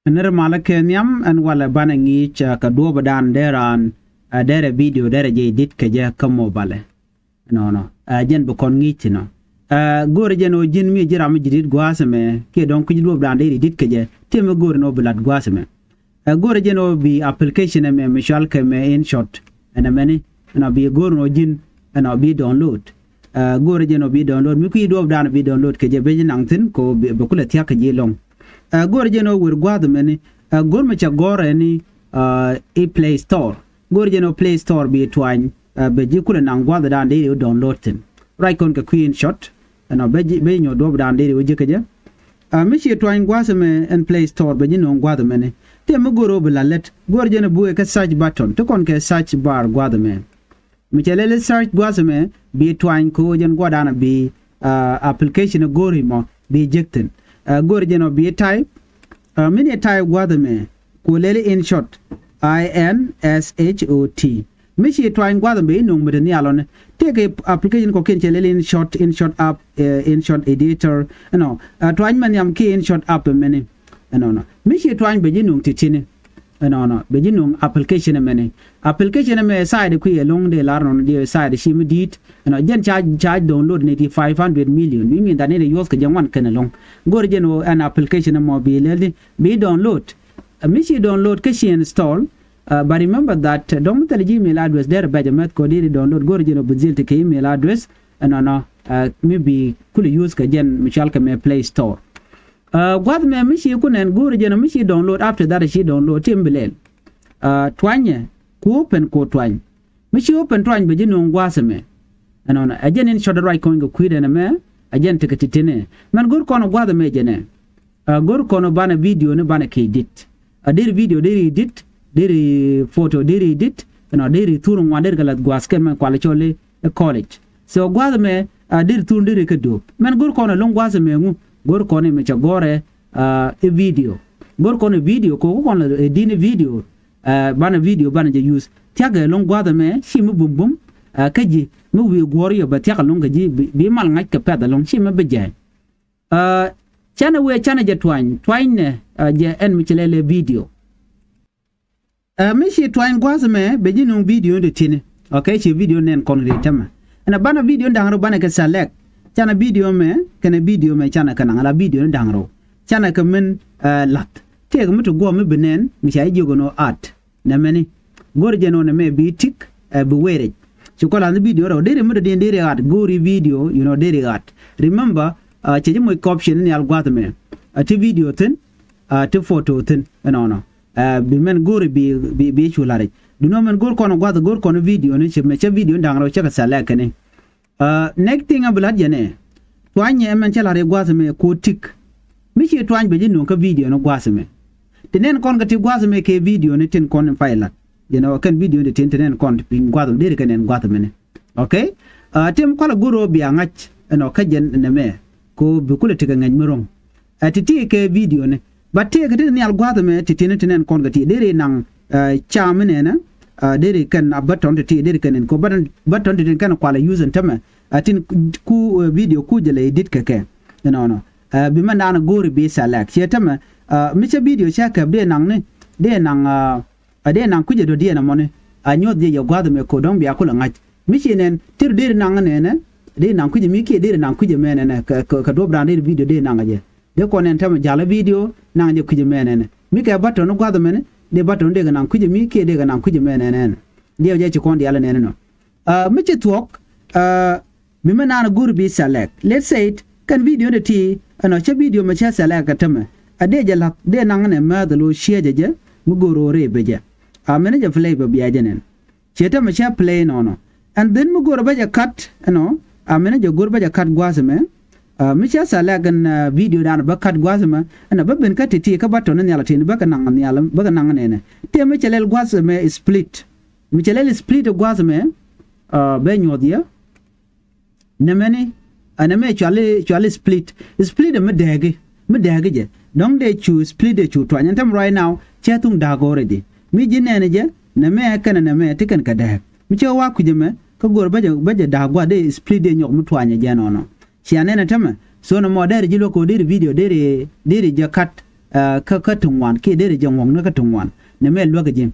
ner mala kenyam an wala bana ngi cha ka do badan deran dere video dere je edit ke je kamo bale no jen bu kon ngi tino gore je no jin mi jira mi jidit gwaseme ke don ku do badan dere edit ke je teme gore no blad gwaseme gore je no bi application me mishal ke me InShot ana meni na bi gore no jin ana bi download gore je no bi download mi ku do badan bi download ke je be nang tin ko be kula tiya ke je long gore je no wir gwad meni gore me cha gore ni e Play Store gore je no Play Store bi twany be ji kula nang gwad dan de download tin right kon ka InShot na be nyo do dan de je ke je mi shi twany gwaseme en Play Store be ji no gwad meni te mo goro belalet gore je no bu ka search button to kon ke search bar gwad me mi chelele search gwaseme bi twany ko jen gwadana bi application gore mo bi jekten gore je no bi type mini type gwadame ko lele InShot InShot mishi twine gwadame no mudani alone take application ko ken lele InShot app InShot editor no twine man yam ke InShot app meni no mishi twine be jinung titini no be jinung application me side ku long de lar no de side shi medit no jen charge download ne 500 million we mean that ne yos ke jangwan ken long gore jeno an application mo bi lele bi download mishi download ke shi install but remember that don't tell email address there by the met ko di download gore jeno buzil te ke email address no maybe could use ke jen michal ke me Play Store gwad me mishi kunen gore jeno mishi download after that she download timbilel twanye ku open ko twany mishi open twany be jeno ngwaseme anona ajen InShot right ko ngo kwide na me ajen tikitine man gor kono gwad me jene gor kono bana video ne bana ke edit adir video deri edit deri photo deri edit no deri turu ngwader galat gwaske men kwale chole college so gwad me adir turu deri ke do man gor kono long gwaseme ngu gor kono me cha gore e video gor kono video ko kono edine video bana video bana je use tiaga long gwada me shimu bum kaji mu wi gori yo ba tiaga long gaji bi mal ngaj ka peda long shimu be je chana je twine je en mi chelele video mi shi twine gwasa me be jinu video de tini okay shi video nen kon de tema na bana video ndangro bana ka select chana video me kana video me chana kana ngala video ndangro chana ka men lat te mutu go me benen mi shay jogo no art na meni gorje no me bi tik be were chukola the video ro dere mutu de dere art gori video you know dere art remember cheje mo option ni algwat me ati video ten ati photo ten no bi men gori bi chulare du no men gor kono gwat gor kono video ni che video ndangro che ka sala kene next thing abulad jene twanye men chelare gwat me ko tik mi che twany be jinu ka video no gwat me tenen kon ga ti gwat me ke video ni tin kon file you know kan video de tenen kon pin gwat de kenen gwat me ne okay tem kola goro bi angach no ka jen ne me ko bi kula tiga ngaj merong atiti ke video ne batte ga ni al gwat me tenen kon ga ti dere nang chamene na dere kan abaton ti dere kenen ko baton de kan kwala use ntama atin ku video ku jele edit keke no bi man dana gori bi select chetama mi che video cha ka de nang ne de nang ku je do de na mone anyod je gwad me ko don bi akula ngaj mi chinen tir de nang ne de nang ku je mi ke de nang ku je mene ne ka do brand de video de nang je de ko nen tama jala video nang je ku je mene ne mi ka baton gwad me ne de baton de nang ku je mi ke de nang ku je mene ne de je ci kon de ala ne no mi che talk mi man na gori bi select let's say it kan video de ti ano che video ma cha select ka tama ade jala de nang ne ma de lo share je mu goro re beje amene je play be biya jenen cheta ma cha play no and then mu goro beje cut amene je goro beje cut gwaseme mi cha select gan video dan ba cut gwaseme ana ba ben kat ti ka bato ne yala tin ba ka nang yala ba ka nang ne te mi chelel gwaseme split mi chelel split gwaseme be nyodia nemeni aname chale split me dege je dong de chu split de chu twanya tam right now chatung da go already mi jinene je na me kana na me tikan ka da mi che wa kuje me ka gor baje da gwa de split de nyok mu twanya je no chiane na tama so no mo dere jilo ko dere video dere je cut ka tungwan ke de jang wong na ka tungwan ne me lo ga jin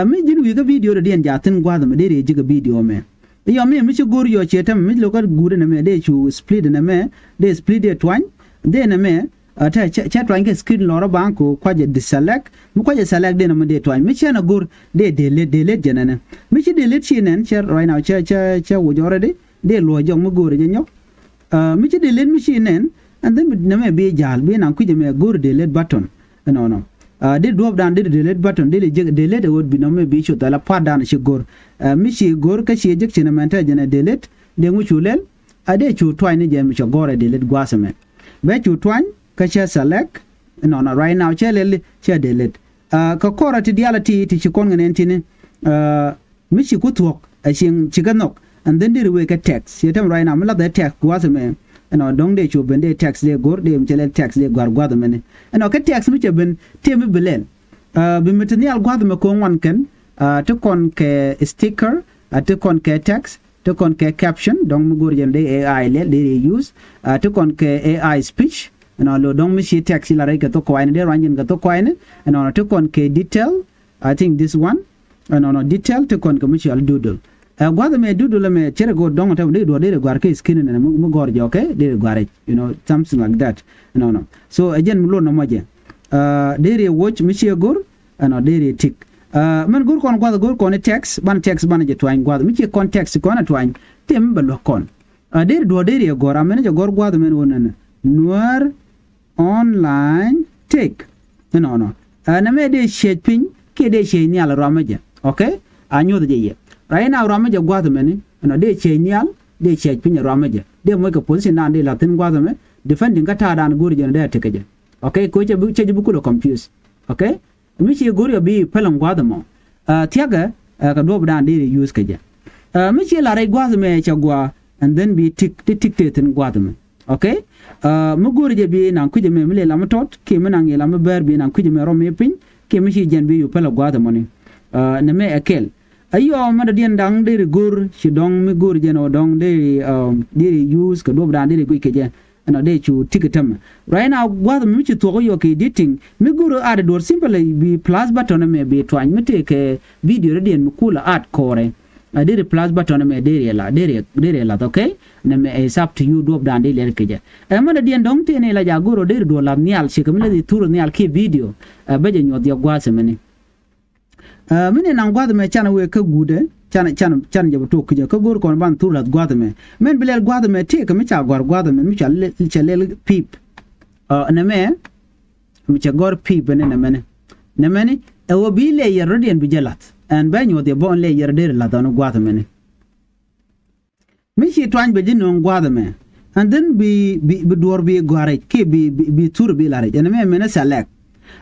mi jin wi ga video de ja tin gwa da me de ji ga video me yo me mi chi gur yo che tam mi lo ka gur ne me de chu split ne me de split de twan de ne me ta cha twan ke screen lo ra ban ko kwa je deselect mu kwa je select de ne me de twan mi che na gur de delete jana ne mi chi delete chi nen che right now cha wo jo re de lo jong mu gur je nyok mi chi delete mi chi nen and then ne me be jal be nan ku je me gur delete button no they drop down the delete button delete would be no me be shoot la pa down shi gor mi shi gor ka shi jek china menta jena delete de ngu chulel ade chu twine ne jem cho gore delete gwasame be chu twine ka cha select no right now che le che delete ka kora ti diality ti chi kon ngene tini mi shi ku twok a shin chiganok and then the way ka text yetam right now me la the text gwasame dong de chu ben de tax de gor de mchele tax de gwa da mene ka tax mi che ben te mi belen bi material gwa da me ko wan ken to kon ke sticker to kon ke tax to kon ke caption dong mi gor jem de AI le de use to kon ke AI speech lo dong mi shi tax la re ka to ko ine de ranjin ka to ko ine to kon ke detail I think this one detail to kon commercial doodle gwada me doodle me chere go dong ta de do de gwar ke skin ne mu gor je okay de gware something like that so again mu lo no moje de re watch mi che gor de re tik man gor kon gwada gor kon text ban je twain gwada mi che context kon twain tem ba lo kon de do de re gor amene je gor gwada men wonan Nuer Online Tech na me de shaping ke de she ni ala ramaje okay anyo de je right now ramaje gwada men de che nial de che pinya ramaje de mo ka position na de latin gwada men defending ka ta dan gori je de tekeje okay ko che bu ko confuse okay mi che gori bi pelan gwada mo tiaga ka do dan de use keje mi che la rai gwada me che gwa and then be tik tin gwada men okay mu gori je bi nan kuje me mile la matot ke menang la me ber bi nan kuje me ro me pin ke mi che jen bi yu pela gwada mo ni ne me akel ayo ma dien dang de gur shi dong mi gur je no dong de use ka do dan de ku ke je de chu tiketam right now gwada mi chi to yo ke editing mi gur ad do simple bi plus button me be twan mi te ke video dien mi kula ad core de plus button me de la okay ne me is up to you do dan de le ke je ma dien dong te ne la ja guro de do la nial shi kam le di turu nial ke video ba je nyod ya gwase mene mine nan gwada me chana we ka gude chana je to kuje ka gor kon ban tulat gwada me men bilel gwada me te ka mi cha gwada me mi cha le pip na me mi cha gor pip ne mene e wo bi le yer rodien bi jelat and ban yo de bon le yer de la dan gwada me ne mi chi twan be jin non gwada me and then bi dor bi gware ke bi tur bi la re ne me select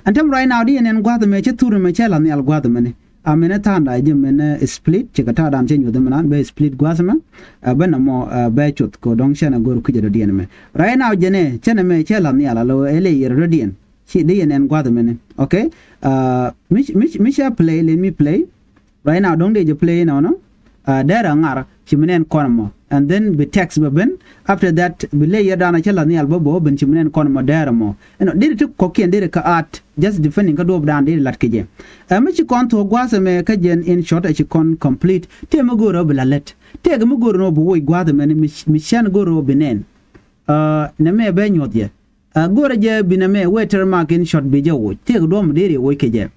and tam right now di en gwada me che tur me che la ni al gwada me ne amene tanda je mena split che kata dan che nyodo manan be split gwasma bana mo be chot ko dong shana gor ku jero dien me right now jene chene me che la ni ala lo ele yer rodien chi de en gwada me ne okay mi sha play let me play right now dong de je play now no dara ngar chi menen konmo and then be text ben after that be layer dana che la ni al bobo ben chi menen konmo dara mo de to ko ken de ka art just defending ka do dan de lat ke je mi chi kon to gwasa me ka jen InShot chi kon complete te mo goro bla let te ga mo goro no bo gwada me mi shan goro benen na me be nyodye goro je biname watermark InShot be je wo te ga do mo de wo ke je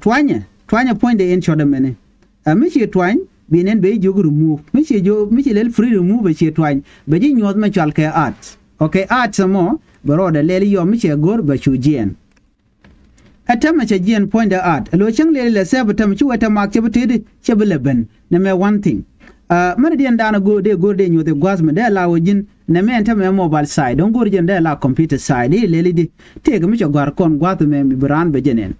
twanya point de InShot me ne mi chi twany binen be jogu remove mi chi lel free remove be chi twany be ji nyod ma chal ke art okay art samo baro da lel yo mi chi gor ba chu jien atama cha jien point the art lo chang le se batam chi wata mak che btede che beleben na me one thing mara dien dana go de nyode gwasme de la wojin na me enta me mobile side don gor jen de la computer side leli di te ga mi chi gwar kon gwatu me mi bran be jenen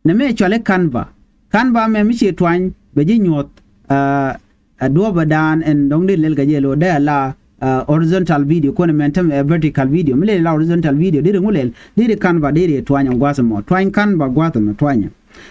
na me chale canva me mi chi twany be ji nyot do badan en dong de lel ga jelo de la horizontal video ko mentam vertical video mi le la horizontal video de ngulel de canva de twanya gwasmo twany canva gwasmo twanya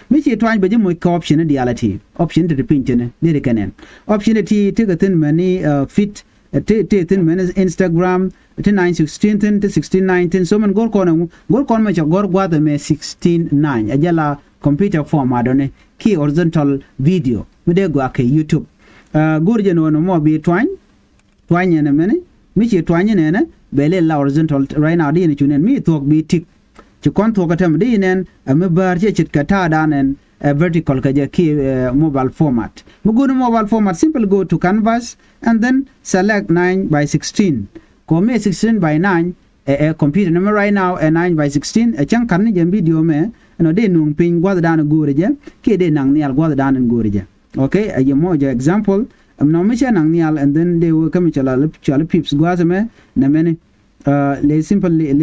mi chi twany be ji mo ko option de alati option de pintene de kenen option ti te ga tin mani fit te tin men Instagram te 916 te 1619 so man gor kon me gor gwa de me 169 ajala computer format one ki horizontal video me de gwa ke YouTube gor je no mo bi twany ne mene mi che twany ne ne bele la horizontal right now di ne chunen mi tok bi tik ci kon to gatam di nen me bar che chit kata danen vertical kaja ki mobile format mu go to mobile format simple go to canvas and then select 9 by 16 ko me 16 by 9 a computer number right now a 9 by 16 a chang kan je video me no de nung pin gwa dan go reje ke de nang nial gwa dan go reje okay a je mo je example no me nang nial and then they will come chala pips gwa me na mene let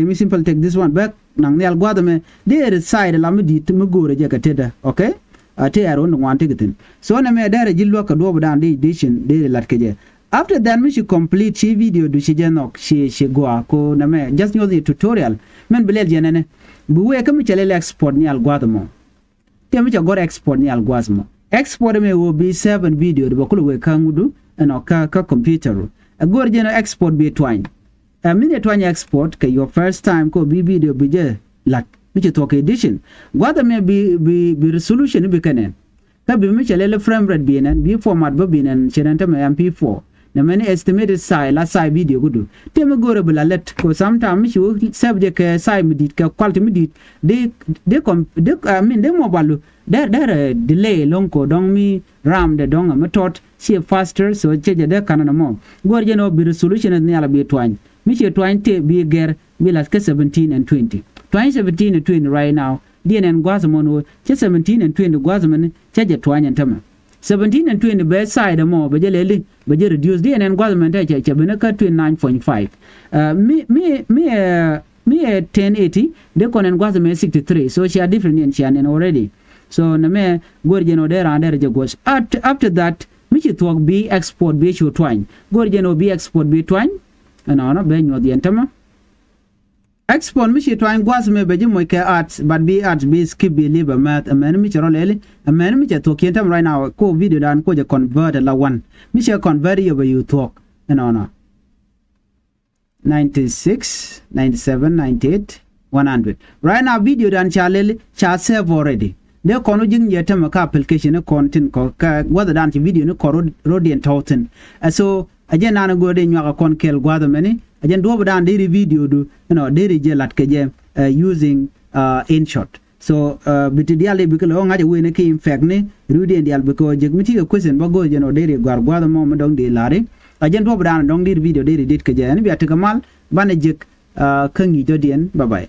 me simple take this one back nang nial gwa me de side la me dit me go reje ka teda okay ate aro no wante gitin so na me dare jillo ka do dan de edition de lat keje after that me she complete she video du she janok she go ko na me just use the tutorial men belel jenene bu we kam chele export ni algorithm te me go export ni algorithm export me will be 7 video do ko we kangudu eno ka computer a go jeno export be twine a minute twine export ka your first time ko bi video bi je lat mi to edition gwada me bi resolution bi kanen ka bi mi chele frame rate bi nen bi format ba bi nen chenanta me mp4 na many estimated size la size video gudu te me gore bla let ko sometimes you subject ka size mi dit ka quality mi dit de I mean de mobile there delay long ko dong mi ram de dong ma tot she faster so cheje de kanana mo gore jeno bi resolution ni ala bi twany mi che twany te bi ger bi la ka 17 and 20 2017 and 20 right now dien gwazamon che 17 and 20 gwazamon cheje twany ntama 17 and 20 best side mo be lele be reduce dien gwazamon ta che be na ka 29.5 me 1080 de konen gwazamon 63 so she are different in chian already so na me gorjeno there and there je goes after that me che talk be export be show twine gorjeno be export be twine no be nyo dien tama export mi twine gwas me beji mo ke arts but be arts be skip be live math amen mi chero lele amen mi to kentam right now ko video dan ko je convert la one mi convert yo be you talk no 96 97 98 100 right now video dan chalele cha save already de kono jing ye tema ka application content ko ka wada dan ti video ne ko rodient toten so ajen nana go de nyaka kon kel gwada meni ajen do dan de video do de je lat ke je using InShot so bitidiale bikelo ngaje we ne ke infect ne rudi ndial biko je miti ko question bago je no de gwada mo dong de lare ajen do dan dong de video de dit ke je ne bi atikamal bana je kangi jodien bye bye